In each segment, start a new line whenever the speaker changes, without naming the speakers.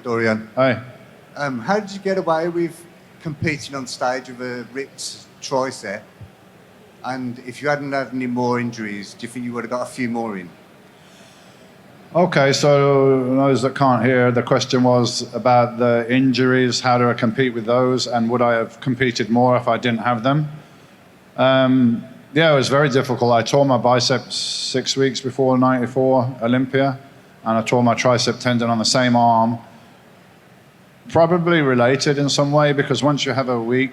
Dorian.
Hi.
How did you get away with competing on stage with a ripped tricep? And if you hadn't had any more injuries, do you think you would have got a few more in?
Okay, so those that can't hear, the question was about the injuries, how do I compete with those, and would I have competed more if I didn't have them? Yeah, it was very difficult. I tore my biceps 6 weeks before '94 Olympia, and I tore my tricep tendon on the same arm. Probably related in some way, because once you have a weak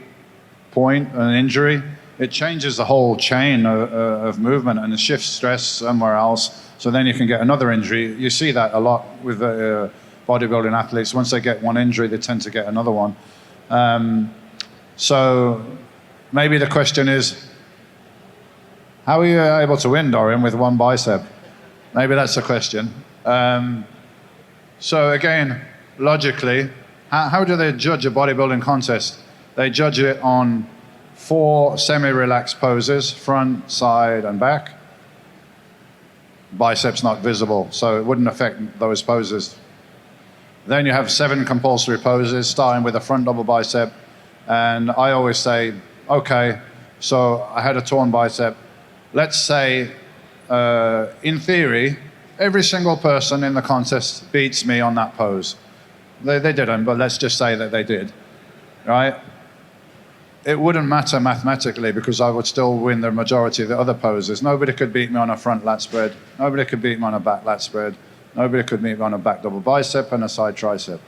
point, an injury, it changes the whole chain of movement and it shifts stress somewhere else. So then you can get another injury. You see that a lot with bodybuilding athletes. Once they get one injury, they tend to get another one. So maybe the question is, how are you able to win, Dorian, with one bicep? Maybe that's the question. So again, logically, how do they judge a bodybuilding contest? They judge it on 4 semi-relaxed poses, front, side, and back. Biceps not visible, so it wouldn't affect those poses. Then you have 7 compulsory poses, starting with a front double bicep. And I always say, okay, so I had a torn bicep. Let's say, in theory, every single person in the contest beats me on that pose. They didn't, but let's just say that they did, right? It wouldn't matter mathematically because I would still win the majority of the other poses. Nobody could beat me on a front lat spread. Nobody could beat me on a back lat spread. Nobody could beat me on a back double bicep and a side tricep.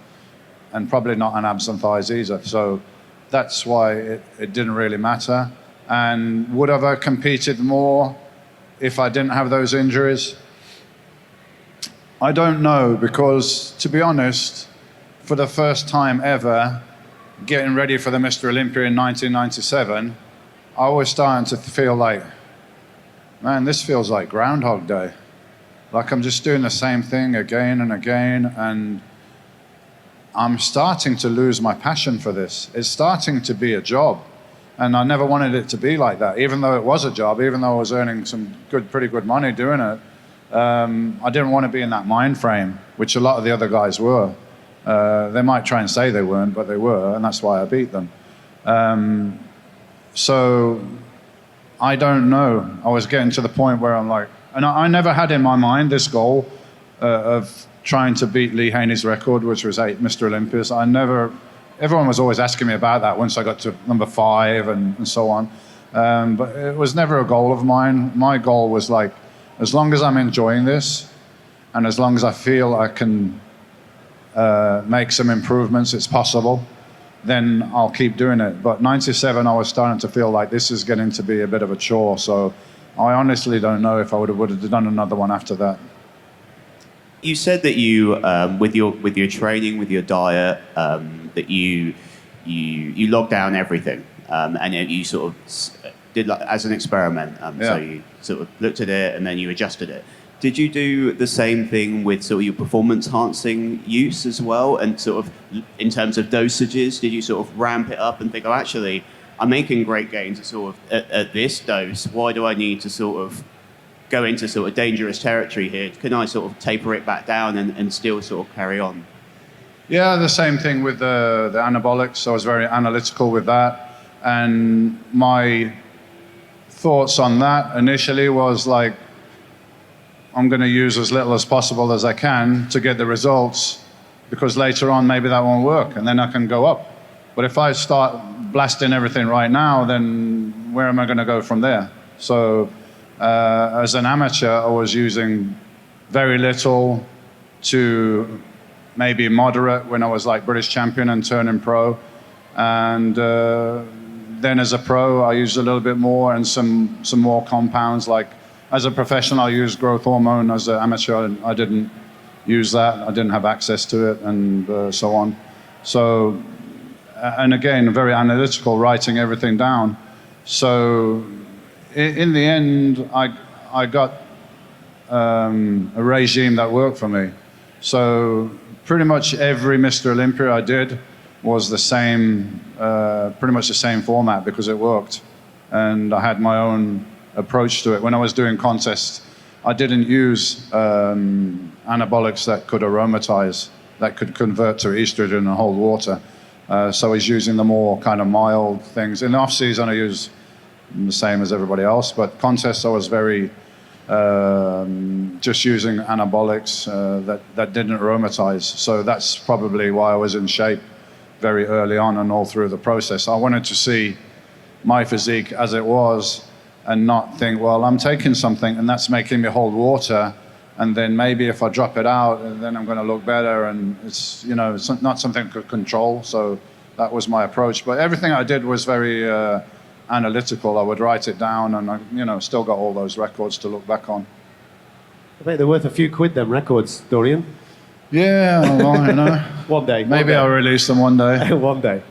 And probably not on abs and thighs either. So that's why it didn't really matter. And would I have competed more if I didn't have those injuries? I don't know, because to be honest, for the first time ever, getting ready for the Mr Olympia in 1997, I was starting to feel like, man, this feels like Groundhog Day. Like I'm just doing the same thing again and again, and I'm starting to lose my passion for this. It's starting to be a job, and I never wanted it to be like that. Even though it was a job, even though I was earning some pretty good money doing it, I didn't want to be in that mind frame, which a lot of the other guys were. They might try and say they weren't, but they were, and that's why I beat them. So I don't know. I was getting to the point where I'm like, and I never had in my mind this goal of trying to beat Lee Haney's record, which was 8 Mr Olympias. Everyone was always asking me about that once I got to number 5 and so on. But it was never a goal of mine. My goal was like, as long as I'm enjoying this, and as long as I feel I can make some improvements, it's possible, then I'll keep doing it. But 97, I was starting to feel like this is getting to be a bit of a chore. So I honestly don't know if I would have done another one after that.
You said that you, with your training, with your diet, that you logged down everything, and you sort of did like as an experiment.
Yeah.
So you sort of looked at it and then you adjusted it. Did you do the same thing with sort of your performance-enhancing use as well? And sort of in terms of dosages, did you sort of ramp it up and think, oh, actually, I'm making great gains at at this dose. Why do I need to sort of go into sort of dangerous territory here? Can I sort of taper it back down and still sort of carry on?
Yeah, the same thing with the anabolics. I was very analytical with that. And my thoughts on that initially was like, I'm going to use as little as possible as I can to get the results, because later on maybe that won't work and then I can go up. But if I start blasting everything right now, then where am I going to go from there? So as an amateur, I was using very little to maybe moderate when I was like British champion and turning pro. And then as a pro, I used a little bit more and some more compounds. Like as a professional, I used growth hormone. As an amateur, I didn't use that. I didn't have access to it and so on. So, and again, very analytical, writing everything down. So in the end, I got a regime that worked for me. So pretty much every Mr Olympia I did was the same, pretty much the same format, because it worked. And I had my own approach to it. When I was doing contests, I didn't use anabolics that could aromatize. that could convert to estrogen and hold water. So he's using the more kind of mild things. In the off season, I use the same as everybody else, but contests I was very just using anabolics that didn't aromatize. So that's probably why I was in shape very early on and all through the process. I wanted to see my physique as it was and not think, well, I'm taking something and that's making me hold water, and then maybe if I drop it out, then I'm going to look better, and it's, you know, it's not something I could control. So that was my approach. But everything I did was very analytical. I would write it down, and I, you know, still got all those records to look back on.
I bet they're worth a few quid, them records, Dorian.
Yeah, well, you know.
One day.
Maybe I'll release them one day.
One day.